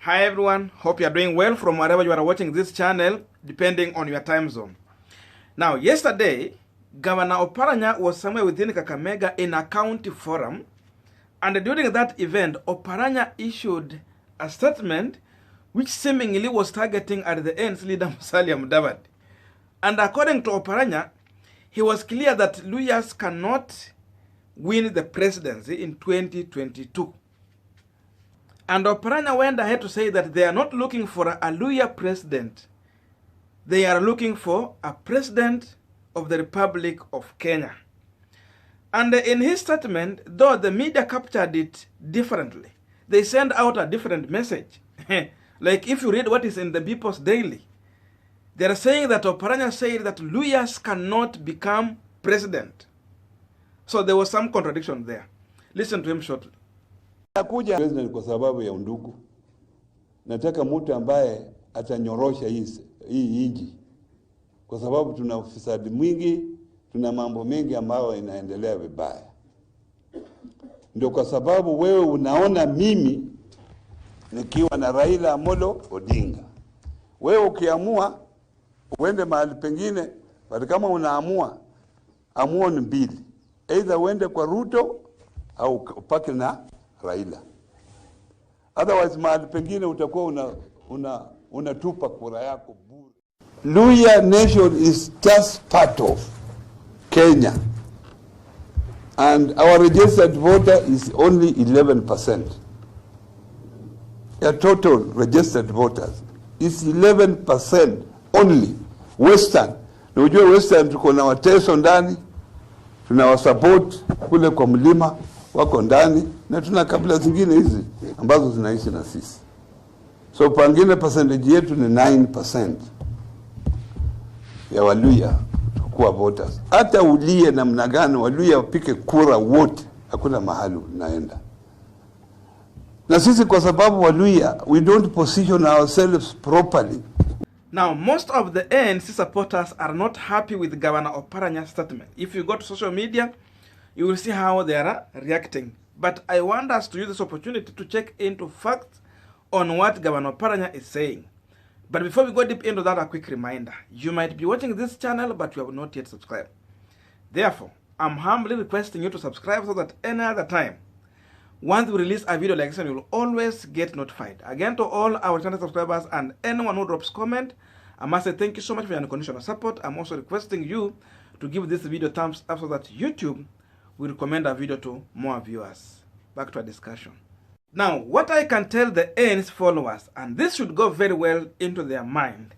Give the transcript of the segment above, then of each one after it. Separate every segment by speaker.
Speaker 1: Hi everyone, hope you are doing well from wherever you are watching this channel, depending on your time zone. Now, yesterday, Governor Oparanya was somewhere within Kakamega in a county forum, and during that event, Oparanya issued a statement which seemingly was targeting at the ANC leader Musalia Mudavadi. And according to Oparanya, he was clear that Luhyas cannot win the presidency in 2022. And Oparanya went ahead to say that they are not looking for a Luhya president. They are looking for a president of the Republic of Kenya. And in his statement, though the media captured it differently, they sent out a different message. Like if you read what is in the People's Daily, they are saying that Oparanya said that Luhyas cannot become president. So there was some contradiction there. Listen to him shortly.
Speaker 2: Nakuja president kwa sababu ya undugu. Nataka mtu ambaye atanyorosha hii nchi. Kwa sababu tuna ufisadi mwingi, tuna mambo mengi ambayo inaendelea vibaya. Ndio kwa sababu wewe unaona mimi nikiwa na Raila Amolo Odinga. Wewe ukiamua uende mahali pengine, bali kama unaamua amua ni mbili. Either uende kwa Ruto au upake na Raila. Otherwise mahali pengine utakuwa unatupa kura yako bure. Luhya nation is just part of Kenya. And our registered voter is only 11%. The total registered voters is 11% only. Western. Na ujue Western tuko na Wateso ndani, tunawasupport kule kwa mlima wako ndani, na tuna kabila zingine hizi ambazo zinaishi na sisi. So pangine percentage yetu ni 9% ya Waluhya kuwa voters. Hata ulie namna gani Waluhya wapike kura wote, hakuna mahali naenda. Na sisi kwa sababu Waluhya, we don't position ourselves properly.
Speaker 1: Now, most of the ANC supporters are not happy with Governor Oparanya's statement. If you go to social media, you will see how they are reacting. But I want us to use this opportunity to check into facts on what Governor Oparanya is saying. But before we go deep into that, a quick reminder. You might be watching this channel, but you have not yet subscribed. Therefore, I'm humbly requesting you to subscribe so that any other time, once we release a video like this, you will always get notified. Again, to all our channel subscribers and anyone who drops comment, I must say thank you so much for your unconditional support. I'm also requesting you to give this video thumbs up so that YouTube will recommend a video to more viewers. Back to our discussion. Now, what I can tell the ANC followers, and this should go very well into their mind,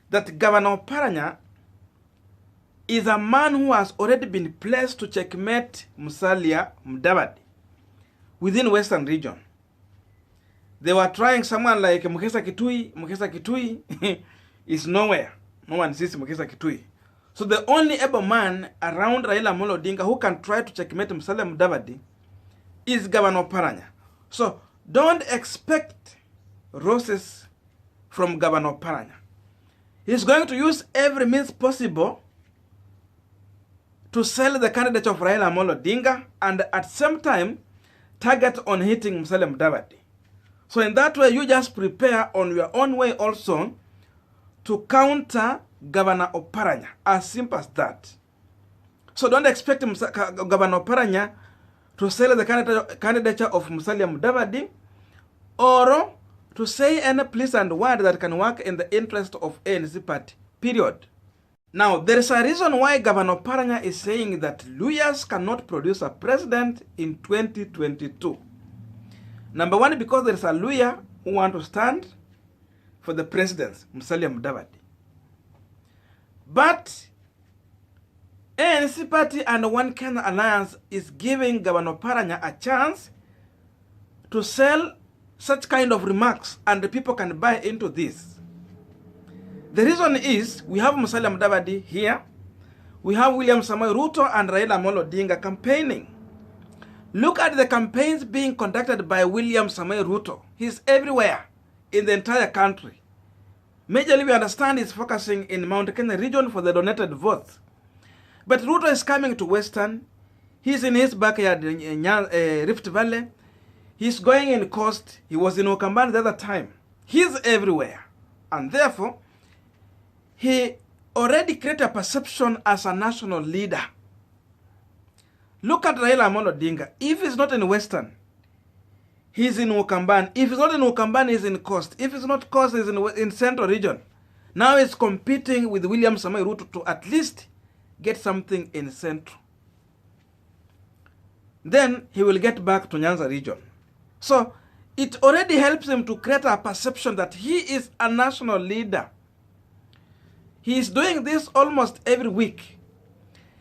Speaker 1: that Governor Oparanya is a man who has already been placed to checkmate Musalia Mudavadi within Western region. They were trying someone like Mukesa Kitui is nowhere. No one sees Mukesa Kitui. So the only able man around Raila Amolo Odinga who can try to checkmate Musalia Mudavadi is Governor Oparanya. So don't expect roses from Governor Oparanya. He's going to use every means possible to sell the candidate of Raila Amolo Odinga and at the same time target on hitting Musalia Mudavadi. So in that way, you just prepare on your own way also to counter Governor Oparanya. As simple as that. So don't expect Governor Oparanya to sell the candidature of Musalia Mudavadi or to say any pleasant word that can work in the interest of ANC party. Period. Now, there is a reason why Governor Oparanya is saying that Luhyas cannot produce a president in 2022. Number one, because there is a Luhya who want to stand for the presidency, Musalia Mudavadi. But ANC party and One Kenya Alliance is giving Governor Oparanya a chance to sell such kind of remarks, and the people can buy into this. The reason is we have Musalia Mudavadi here, we have William Samoei Ruto and Raila Amolo Odinga campaigning. Look at the campaigns being conducted by William Samoei Ruto. He's everywhere in the entire country. Majorly we understand he's focusing in Mount Kenya region for the donated votes. But Ruto is coming to Western. He's in his backyard in Rift Valley. He's going in Coast. He was in Okambani the other time. He's everywhere. And therefore, he already created a perception as a national leader. Look at Raila Amolo Odinga. If he's not in Western, he's in Ukambani. If he's not in Ukambani, he's in Coast. If it's not Coast, he's in Central Region. Now he's competing with William Samoei Ruto to at least get something in Central. Then he will get back to Nyanza region. So it already helps him to create a perception that he is a national leader. He is doing this almost every week.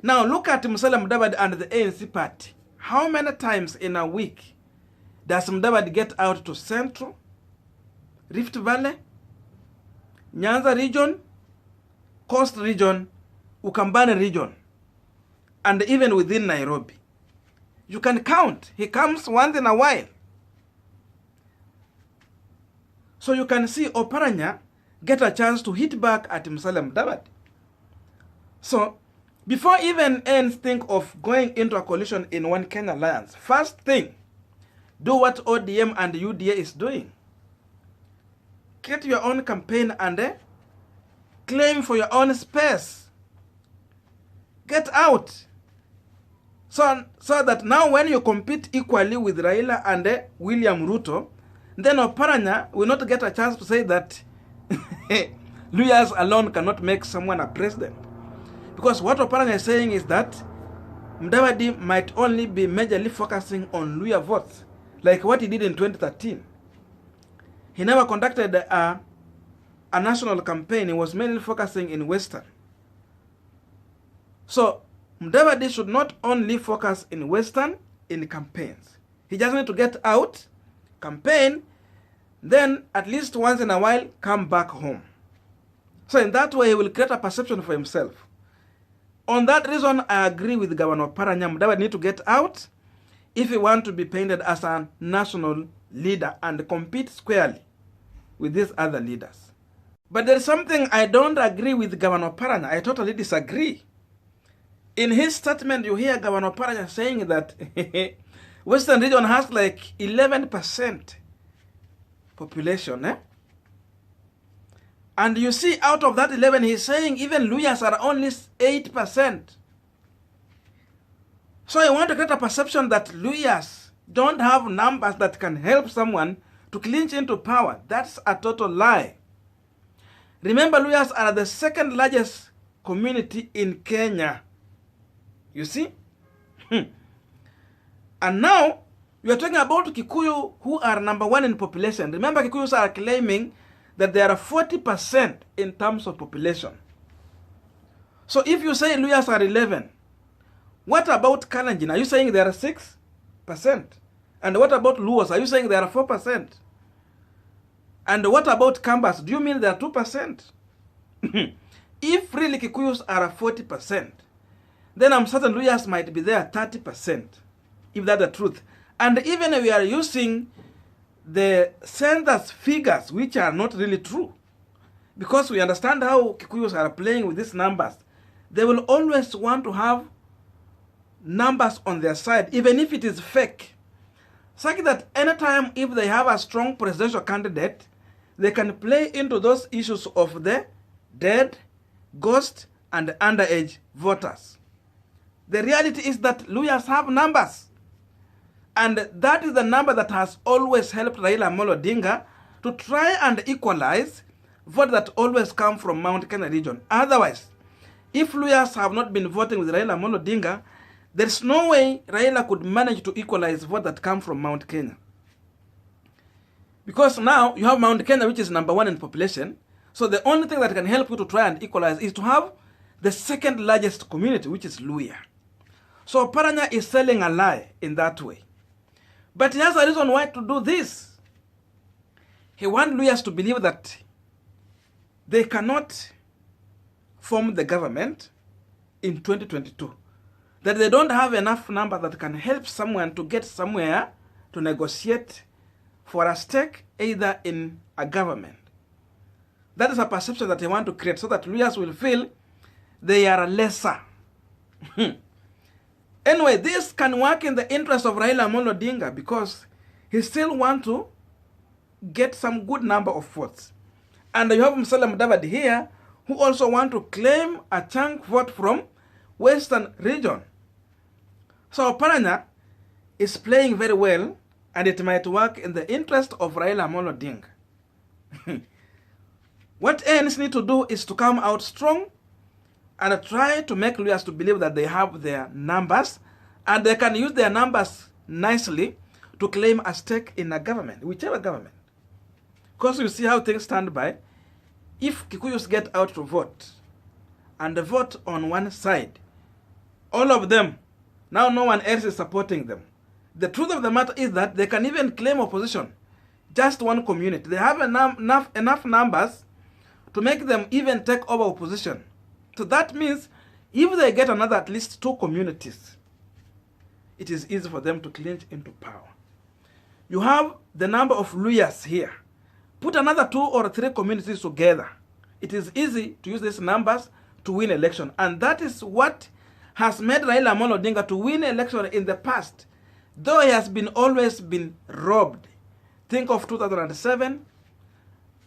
Speaker 1: Now look at Musalia Mudavadi and the ANC party. How many times in a week does Mudavadi get out to Central, Rift Valley, Nyanza region, Coast region, Ukambani region, and even within Nairobi? You can count. He comes once in a while. So you can see Oparanya get a chance to hit back at Musalia Mudavadi. So before even ANC think of going into a coalition in One Kenya Alliance, first thing, do what ODM and UDA is doing. Create your own campaign and claim for your own space. Get out. So that now when you compete equally with Raila and William Ruto, then Oparanya will not get a chance to say that Luhyas alone cannot make someone a president. Because what Oparanya is saying is that Mudavadi might only be majorly focusing on Luhya votes, like what he did in 2013. He never conducted a national campaign. He was mainly focusing in Western. So Mudavadi should not only focus in Western in campaigns. He just need to get out, campaign, then at least once in a while come back home. So in that way he will create a perception for himself. On that reason, I agree with Governor Oparanya. Mudavadi need to get out if he want to be painted as a national leader and compete squarely with these other leaders. But there is something I don't agree with Governor Oparanya. I totally disagree. In his statement, you hear Governor Oparanya saying that Western region has like 11% population. And you see out of that 11, he's saying even Luhyas are only 8%. So I want to create a perception that Luhyas don't have numbers that can help someone to clinch into power. That's a total lie. Remember, Luhyas are the second largest community in Kenya. You see? And now, we are talking about Kikuyu, who are number one in population. Remember, Kikuyus are claiming that they are 40% in terms of population. So if you say Luhyas are 11, what about Kalenjin? Are you saying they are 6%? And what about Luos? Are you saying they are 4%? And what about Kambas? Do you mean they are 2%? If really Kikuyus are 40%, then I'm certain Luhyas might be there 30%, if that's the truth. And even if we are using the census figures, which are not really true, because we understand how Kikuyus are playing with these numbers, they will always want to have numbers on their side, even if it is fake. Such that anytime if they have a strong presidential candidate, they can play into those issues of the dead, ghost, and underage voters. The reality is that Luhyas have numbers. And that is the number that has always helped Raila Amolo Odinga to try and equalize votes that always come from Mount Kenya region. Otherwise, if Luhyas have not been voting with Raila Amolo Odinga, there is no way Raila could manage to equalize votes that come from Mount Kenya. Because now you have Mount Kenya, which is number one in population. So the only thing that can help you to try and equalize is to have the second largest community, which is Luhya. So Oparanya is selling a lie in that way. But he has a reason why to do this. He wants Luhyas to believe that they cannot form the government in 2022. That they don't have enough number that can help someone to get somewhere to negotiate for a stake either in a government. That is a perception that they want to create so that Luhyas will feel they are lesser. Anyway, this can work in the interest of Raila Amolo Odinga because he still wants to get some good number of votes. And you have Musalia Mudavadi here, who also want to claim a chunk vote from Western region. So Oparanya is playing very well, and it might work in the interest of Raila Amolo Odinga. What ANC need to do is to come out strong and try to make Luhyas to believe that they have their numbers, and they can use their numbers nicely to claim a stake in a government, whichever government. Because you see how things stand by. If Kikuyus get out to vote, and they vote on one side, all of them, now no one else is supporting them. The truth of the matter is that they can even claim opposition, just one community. They have enough numbers to make them even take over opposition. So that means if they get another at least 2 communities, it is easy for them to clinch into power. You have the number of Luhyas here. Put another 2 or 3 communities together. It is easy to use these numbers to win election. And that is what has made Raila Amolo Odinga to win election in the past, though he has always been robbed. Think of 2007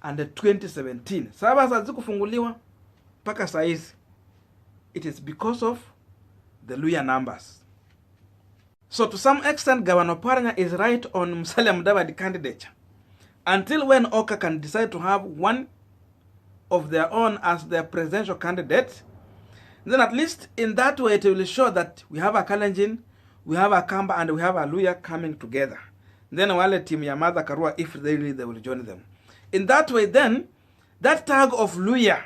Speaker 1: and 2017. Saba hazikufunguliwa mpaka saizi. It is because of the Luhya numbers. So to some extent, Governor Oparanya is right on Musalia Mudavadi candidature. Until when Oka can decide to have one of their own as their presidential candidate, then at least in that way it will show that we have a Kalenjin, we have a Kamba, and we have a Luhya coming together. Then wale team ya Martha Karua, if they will join them. In that way, then, that tag of Luhya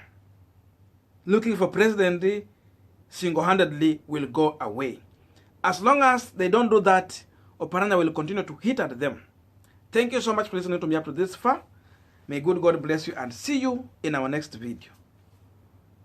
Speaker 1: looking for presidency single-handedly will go away. As long as they don't do that, Oparanya will continue to hit at them. Thank you so much for listening to me up to this far. May good God bless you, and see you in our next video.